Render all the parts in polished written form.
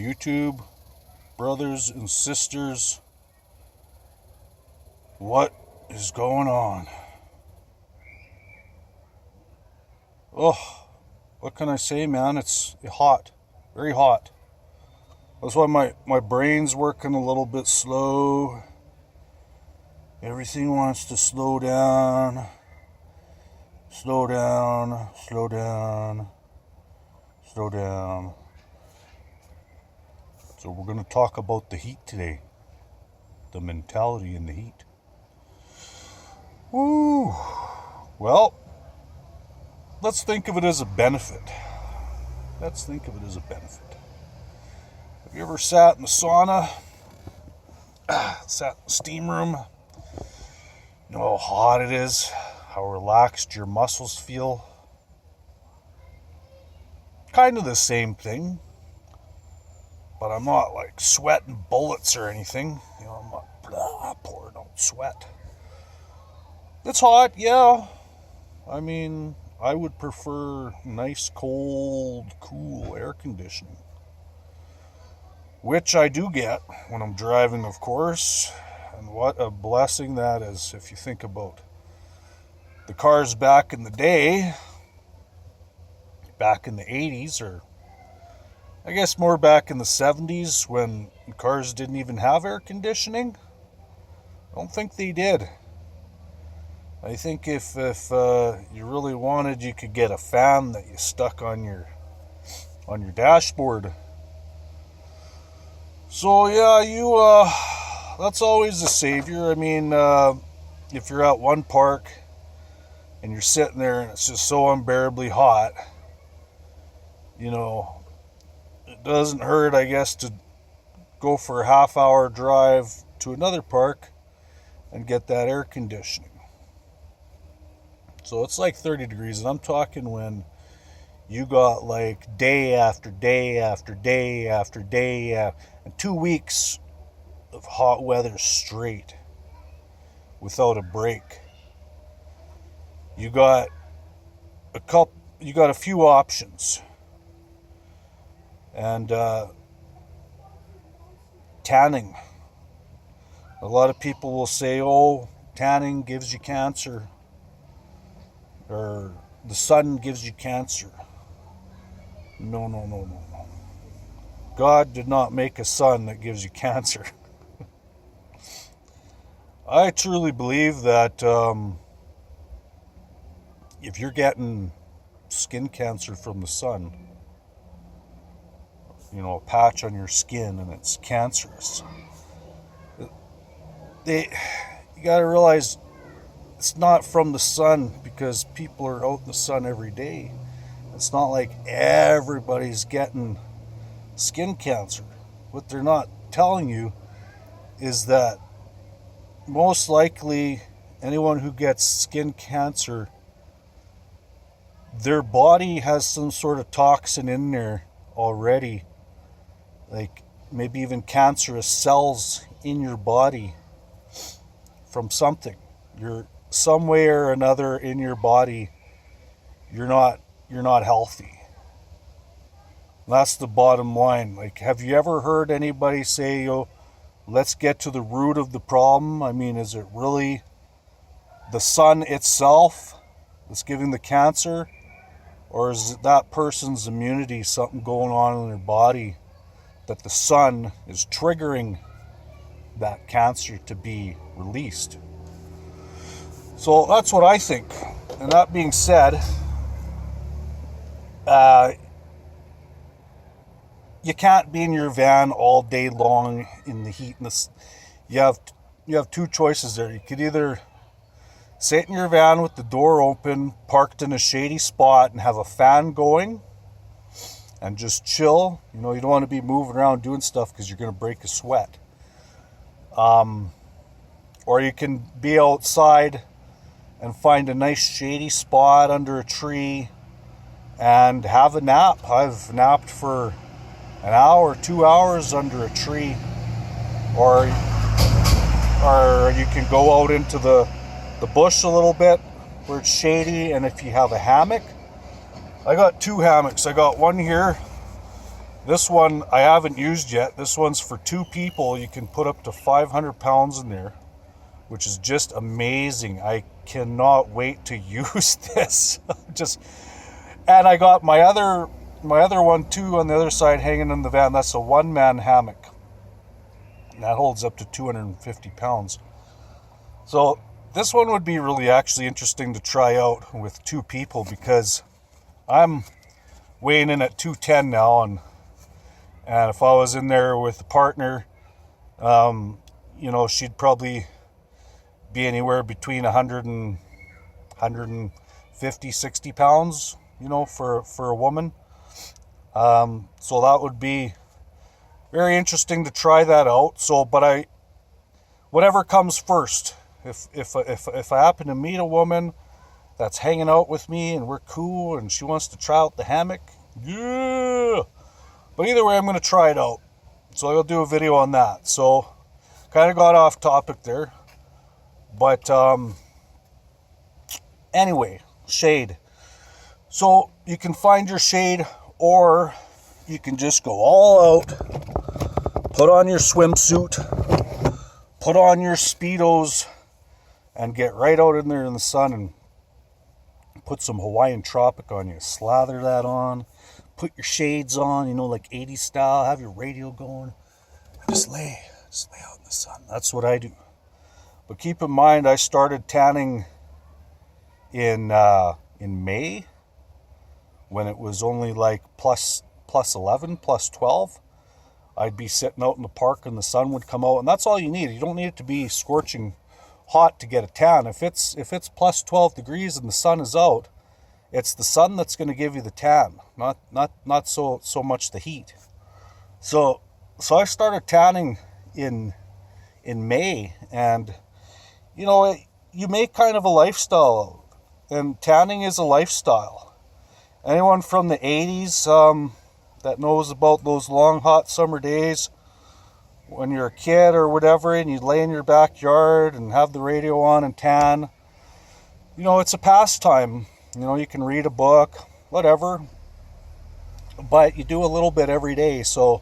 YouTube brothers and sisters, what is going on? Oh, what can I say, man? It's hot, very hot. That's why my brain's working a little bit slow. Everything wants to slow down, slow down, slow down, slow down. So we're going to talk about the heat today, the mentality in the heat. Woo! Well, let's think of it as a benefit. Let's think of it as a benefit. Have you ever sat in the sauna? Sat in the steam room? You know how hot it is? How relaxed your muscles feel? Kind of the same thing. But I'm not like sweating bullets or anything. You know, I'm not pouring out sweat. It's hot, yeah. I mean, I would prefer nice, cold, cool air conditioning. Which I do get when I'm driving, of course. And what a blessing that is if you think about the cars back in the day, back in the 80s, or I guess more back in the 70s when cars didn't even have air conditioning. I don't think they did. I think if you really wanted, you could get a fan that you stuck on your dashboard. So yeah, that's always a savior. I mean, if you're at one park and you're sitting there and it's just so unbearably hot, you know, it doesn't hurt, I guess, to go for a half-hour drive to another park and get that air conditioning. So it's like 30 degrees, and I'm talking when you got like day after day after day after day, and 2 weeks of hot weather straight without a break. You got a few options. And tanning. A lot of people will say, oh, tanning gives you cancer, or the sun gives you cancer. No. God did not make a sun that gives you cancer. I truly believe that if you're getting skin cancer from the sun, you know, a patch on your skin and it's cancerous, you gotta realize it's not from the sun, because people are out in the sun every day. It's not like everybody's getting skin cancer. What they're not telling you is that most likely anyone who gets skin cancer, their body has some sort of toxin in there already, like maybe even cancerous cells in your body from something. You're some way or another in your body, you're not healthy. That's the bottom line. Like, have you ever heard anybody say, let's get to the root of the problem? I mean, is it really the sun itself that's giving the cancer? Or is it that person's immunity, something going on in their body that the sun is triggering that cancer to be released? So that's what I think. And that being said, you can't be in your van all day long in the heat. You have two choices there. You could either sit in your van with the door open, parked in a shady spot, and have a fan going and just chill. You know, you don't want to be moving around doing stuff because you're going to break a sweat. Or you can be outside and find a nice shady spot under a tree and have a nap. I've napped for an hour, 2 hours under a tree. Or you can go out into the bush a little bit where it's shady, and if you have a hammock, I got two hammocks. I got one here This one I haven't used yet. This one's for 2 people. You can put up to 500 pounds in there, which is just amazing. I cannot wait to use this. And I got my other one too on the other side hanging in the van. That's a 1-man hammock. And that holds up to 250 pounds. So this one would be really actually interesting to try out with 2 people, because I'm weighing in at 210 now, and if I was in there with a partner, she'd probably be anywhere between 100 and 150, 60 pounds, for a woman. So that would be very interesting to try that out. So, but whatever comes first. If I happen to meet a woman that's hanging out with me and we're cool and she wants to try out the hammock, yeah. But either way, I'm going to try it out. So I'll do a video on that. So kind of got off topic there. But anyway, shade. So you can find your shade, or you can just go all out, put on your swimsuit, put on your Speedos, and get right out in there in the sun and put some Hawaiian Tropic on you. Slather that on, put your shades on, like 80s style, have your radio going. Just lay out in the sun. That's what I do. But keep in mind, I started tanning in May, when it was only like plus 11, plus 12. I'd be sitting out in the park and the sun would come out, and that's all you need. You don't need it to be scorching hot to get a tan. If it's plus 12 degrees and the sun is out, it's the sun that's going to give you the tan, not so much the heat. So I started tanning in May, and you make kind of a lifestyle, and tanning is a lifestyle. Anyone from the 80s that knows about those long hot summer days when you're a kid or whatever, and you lay in your backyard and have the radio on and tan, it's a pastime. You can read a book, whatever, but you do a little bit every day. So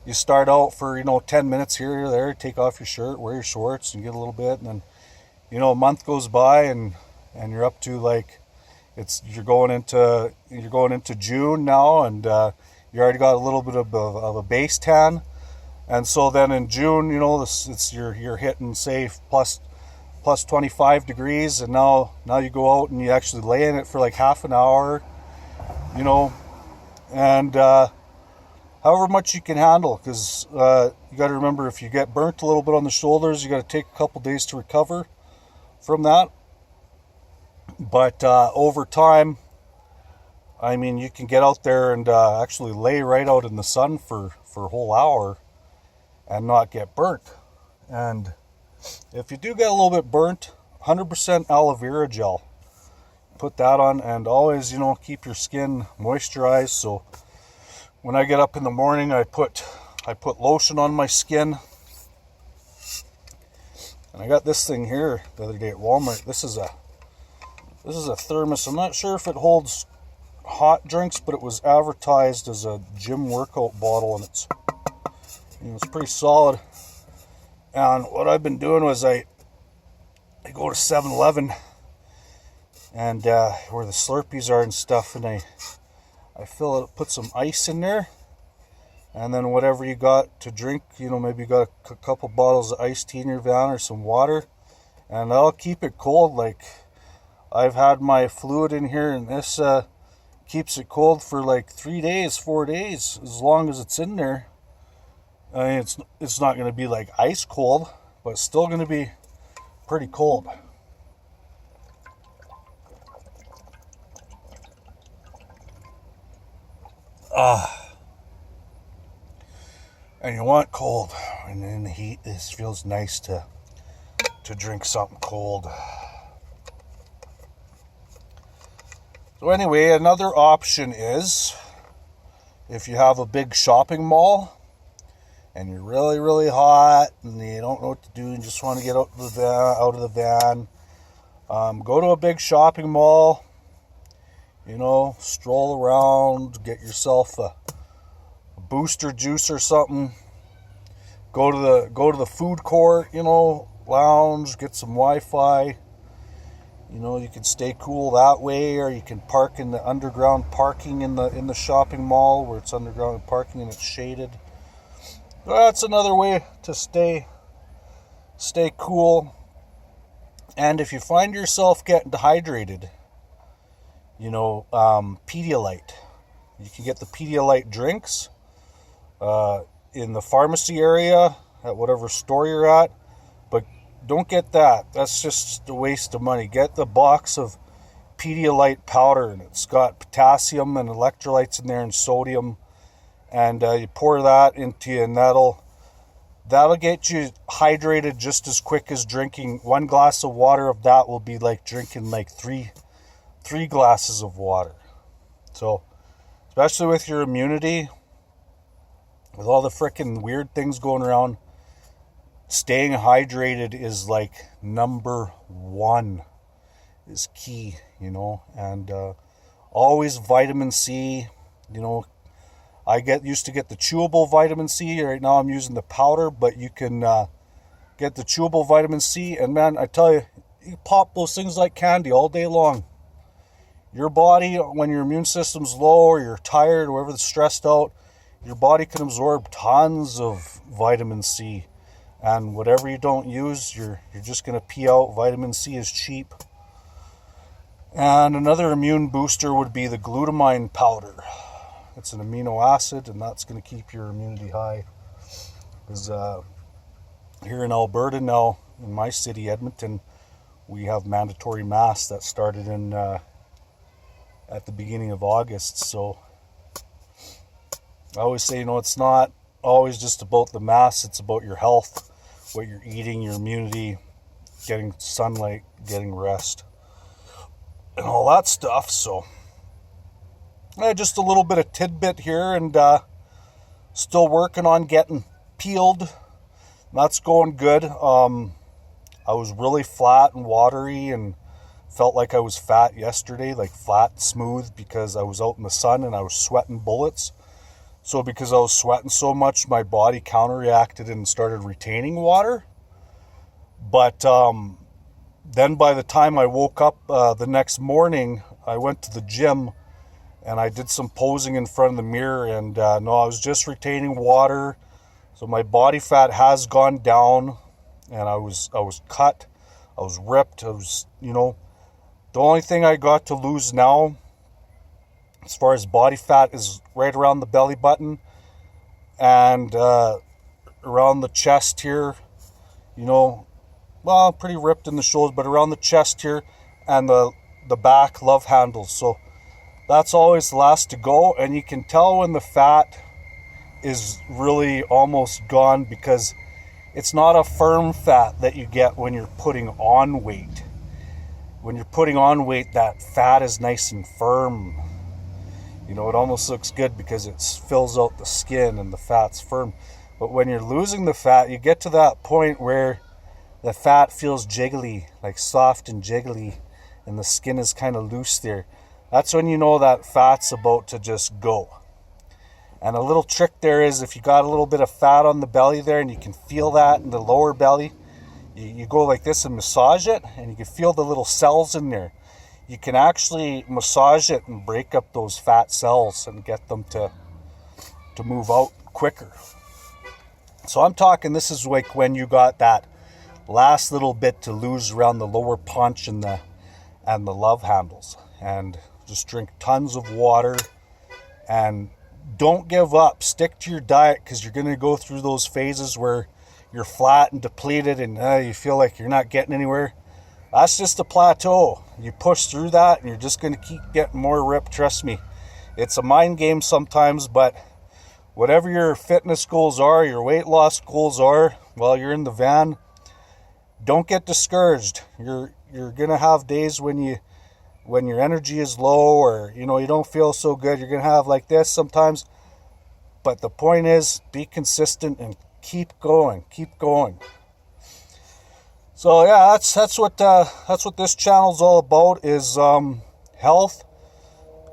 you start out for 10 minutes here or there, take off your shirt, wear your shorts, and get a little bit, and then a month goes by, and you're up to like, you're going into June now, and you already got a little bit of a base tan. And so then in June, you're hitting, say, plus 25 degrees, and now you go out and you actually lay in it for like half an hour, and however much you can handle, because you got to remember, if you get burnt a little bit on the shoulders, you got to take a couple days to recover from that. But over time, you can get out there and actually lay right out in the sun for a whole hour and not get burnt. And if you do get a little bit burnt, 100% aloe vera gel. Put that on, and always, keep your skin moisturized. So when I get up in the morning, I put lotion on my skin. And I got this thing here the other day at Walmart. This is a Thermos. I'm not sure if it holds hot drinks, but it was advertised as a gym workout bottle, and it's pretty solid. And what I've been doing was I go to 7-Eleven, and where the Slurpees are and stuff, and I fill it, put some ice in there, and then whatever you got to drink, maybe you got a couple bottles of iced tea in your van or some water, and that'll keep it cold. Like, I've had my fluid in here, and this keeps it cold for like 3 days, 4 days, as long as it's in there. It's not going to be like ice cold, but it's still going to be pretty cold. And you want cold, and in the heat, this feels nice to drink something cold. So anyway, another option is, if you have a big shopping mall and you're really, really hot and you don't know what to do and just want to get out of the van, go to a big shopping mall, stroll around, get yourself a booster juice or something. Go to the food court, you know, lounge, get some Wi-Fi. You know, you can stay cool that way, or you can park in the underground parking in the shopping mall where it's underground parking and it's shaded. That's another way to stay cool. And if you find yourself getting dehydrated, you know, Pedialyte. You can get the Pedialyte drinks in the pharmacy area at whatever store you're at. But don't get that. That's just a waste of money. Get the box of Pedialyte powder, and it's got potassium and electrolytes in there and sodium. And you pour that into you, and that'll get you hydrated just as quick as drinking 1 glass of water. Of that will be like drinking like three glasses of water. So, especially with your immunity, with all the freaking weird things going around, staying hydrated is like number one, is key, you know. And always vitamin C, you know. I used to get the chewable vitamin C. Right now I'm using the powder, but you can get the chewable vitamin C. And man, I tell you, you pop those things like candy all day long. Your body, when your immune system's low or you're tired or whatever, stressed out, your body can absorb tons of vitamin C. And whatever you don't use, you're just going to pee out. Vitamin C is cheap. And another immune booster would be the glutamine powder. It's an amino acid, and that's going to keep your immunity high. Because here in Alberta now, in my city, Edmonton, we have mandatory masks that started in at the beginning of August. So I always say, you know, it's not always just about the masks. It's about your health, what you're eating, your immunity, getting sunlight, getting rest, and all that stuff. So just a little bit of tidbit here, and still working on getting peeled. That's going good. I was really flat and watery and felt like I was fat yesterday, like flat, smooth, because I was out in the sun and I was sweating bullets. So because I was sweating so much, my body counterreacted and started retaining water. But then by the time I woke up the next morning, I went to the gym and I did some posing in front of the mirror, and no, I was just retaining water. So my body fat has gone down, and I was cut, I was ripped, I was, you know, the only thing I got to lose now, as far as body fat, is right around the belly button and around the chest here, you know, well, pretty ripped in the shoulders, but around the chest here and the back love handles. So that's always the last to go, and you can tell when the fat is really almost gone because it's not a firm fat that you get when you're putting on weight. When you're putting on weight, that fat is nice and firm. You know, it almost looks good because it fills out the skin and the fat's firm. But when you're losing the fat, you get to that point where the fat feels jiggly, like soft and jiggly, and the skin is kind of loose there. That's when you know that fat's about to just go. And a little trick there is, if you got a little bit of fat on the belly there and you can feel that in the lower belly, you go like this and massage it, and you can feel the little cells in there. You can actually massage it and break up those fat cells and get them to move out quicker. So I'm talking, this is like when you got that last little bit to lose around the lower paunch and the love handles. And just drink tons of water and don't give up. Stick to your diet, because you're going to go through those phases where you're flat and depleted and you feel like you're not getting anywhere. That's just a plateau. You push through that and you're just going to keep getting more ripped. Trust me, it's a mind game sometimes, but whatever your fitness goals are, your weight loss goals are, while you're in the van, don't get discouraged. You're going to have days when your energy is low, or you know, you don't feel so good. You're going to have like this sometimes. But the point is, be consistent and keep going. So yeah, that's what this channel's all about, is health,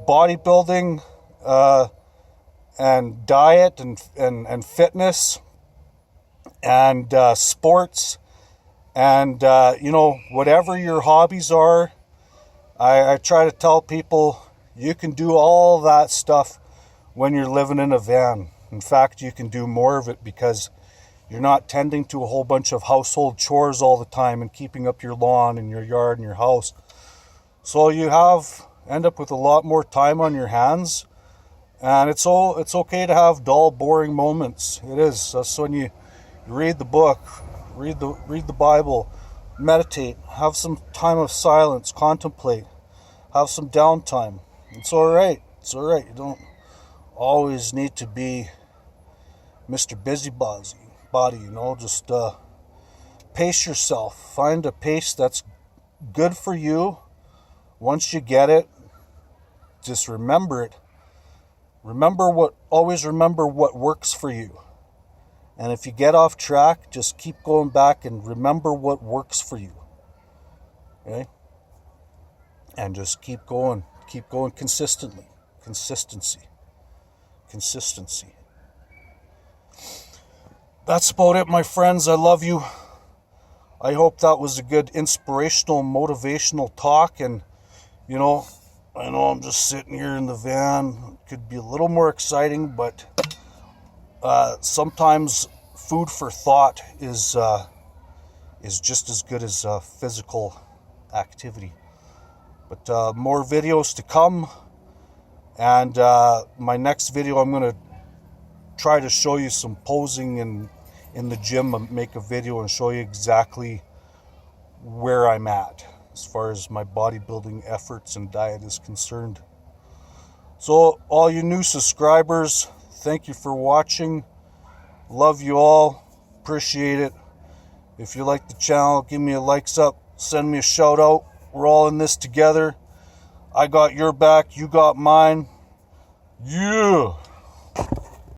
bodybuilding, and diet and fitness and sports and whatever your hobbies are. I try to tell people you can do all that stuff when you're living in a van. In fact, you can do more of it because you're not tending to a whole bunch of household chores all the time and keeping up your lawn and your yard and your house. So you end up with a lot more time on your hands, and it's okay to have dull, boring moments. It is. That's when you read the book, read the Bible, meditate, have some time of silence, contemplate, have some downtime. It's all right. It's all right. You don't always need to be Mr. Busybody. Just pace yourself. Find a pace that's good for you. Once you get it, just remember it. Always remember what works for you. And if you get off track, just keep going back and remember what works for you. Okay? And just keep going consistently. Consistency. That's about it, my friends. I love you. I hope that was a good inspirational, motivational talk. And, I know I'm just sitting here in the van. It could be a little more exciting, but sometimes food for thought is just as good as physical activity. But more videos to come. And my next video, I'm going to try to show you some posing in the gym, make a video and show you exactly where I'm at as far as my bodybuilding efforts and diet is concerned. So all you new subscribers, thank you for watching. Love you all. Appreciate it. If you like the channel, give me a likes up. Send me a shout out. We're all in this together. I got your back. You got mine. Yeah.